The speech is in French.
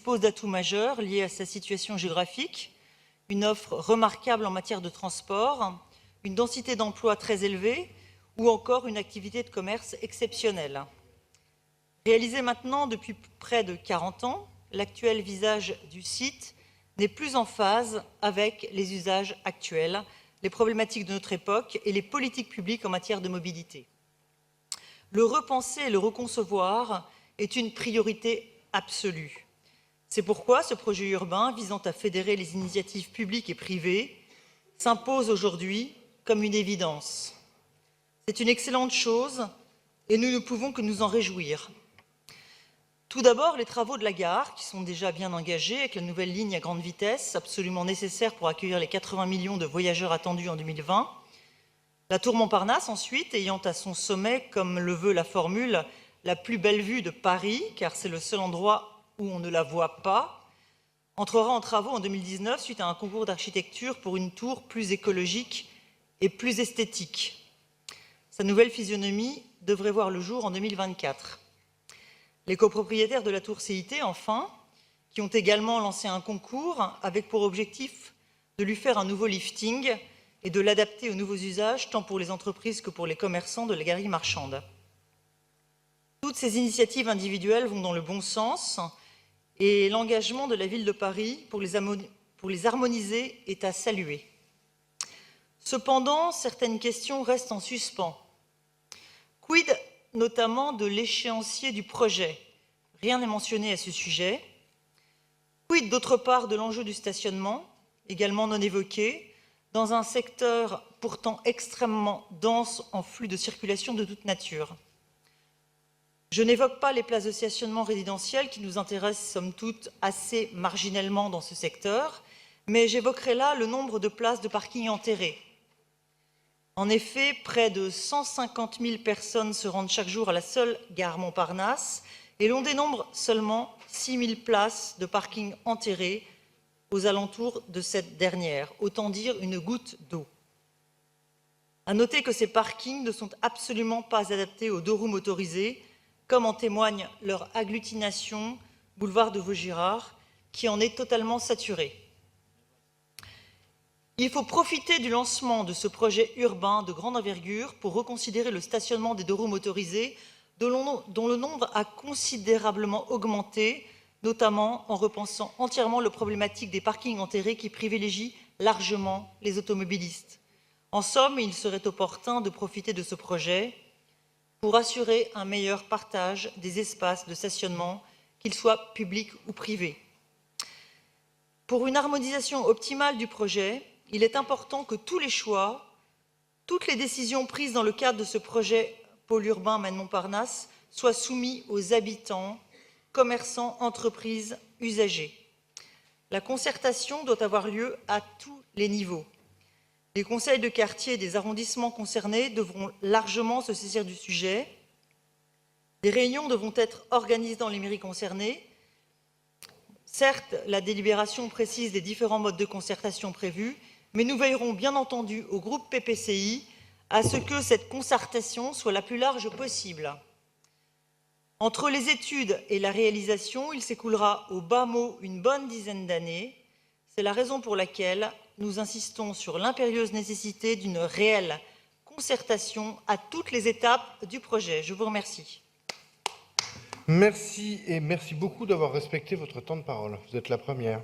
dispose d'atouts majeurs liés à sa situation géographique, une offre remarquable en matière de transport, une densité d'emploi très élevée ou encore une activité de commerce exceptionnelle. Réalisé maintenant depuis près de 40 ans, l'actuel visage du site n'est plus en phase avec les usages actuels, les problématiques de notre époque et les politiques publiques en matière de mobilité. Le repenser et le reconcevoir est une priorité absolue. C'est pourquoi ce projet urbain visant à fédérer les initiatives publiques et privées s'impose aujourd'hui comme une évidence. C'est une excellente chose et nous ne pouvons que nous en réjouir. Tout d'abord, les travaux de la gare, qui sont déjà bien engagés avec la nouvelle ligne à grande vitesse, absolument nécessaire pour accueillir les 80 millions de voyageurs attendus en 2020. La tour Montparnasse, ensuite, ayant à son sommet, comme le veut la formule, la plus belle vue de Paris, car c'est le seul endroit où on ne la voit pas, entrera en travaux en 2019 suite à un concours d'architecture pour une tour plus écologique et plus esthétique. Sa nouvelle physionomie devrait voir le jour en 2024. Les copropriétaires de la tour CIT, enfin, qui ont également lancé un concours avec pour objectif de lui faire un nouveau lifting et de l'adapter aux nouveaux usages, tant pour les entreprises que pour les commerçants de la galerie marchande. Toutes ces initiatives individuelles vont dans le bon sens et l'engagement de la ville de Paris pour les harmoniser est à saluer. Cependant, certaines questions restent en suspens. Quid notamment de l'échéancier du projet? Rien n'est mentionné à ce sujet. Quid d'autre part de l'enjeu du stationnement, également non évoqué, dans un secteur pourtant extrêmement dense en flux de circulation de toute nature. Je n'évoque pas les places de stationnement résidentielles qui nous intéressent somme toute assez marginalement dans ce secteur, mais j'évoquerai là le nombre de places de parking enterrées. En effet, près de 150 000 personnes se rendent chaque jour à la seule gare Montparnasse et l'on dénombre seulement 6 000 places de parking enterrées aux alentours de cette dernière, autant dire une goutte d'eau. À noter que ces parkings ne sont absolument pas adaptés aux deux roues motorisées, comme en témoigne leur agglutination boulevard de Vaugirard, qui en est totalement saturée. Il faut profiter du lancement de ce projet urbain de grande envergure pour reconsidérer le stationnement des deux roues motorisées, dont le nombre a considérablement augmenté, notamment en repensant entièrement la problématique des parkings enterrés qui privilégient largement les automobilistes. En somme, il serait opportun de profiter de ce projet pour assurer un meilleur partage des espaces de stationnement, qu'ils soient publics ou privés. Pour une harmonisation optimale du projet, il est important que tous les choix, toutes les décisions prises dans le cadre de ce projet pôle urbain Maine-Montparnasse soient soumis aux habitants, commerçants, entreprises, usagers. La concertation doit avoir lieu à tous les niveaux. Les conseils de quartier des arrondissements concernés devront largement se saisir du sujet. Des réunions devront être organisées dans les mairies concernées. Certes, la délibération précise les différents modes de concertation prévus, mais nous veillerons bien entendu au groupe PPCI à ce que cette concertation soit la plus large possible. Entre les études et la réalisation, il s'écoulera au bas mot une bonne dizaine d'années. C'est la raison pour laquelle nous insistons sur l'impérieuse nécessité d'une réelle concertation à toutes les étapes du projet. Je vous remercie. Merci et merci beaucoup d'avoir respecté votre temps de parole. Vous êtes la première.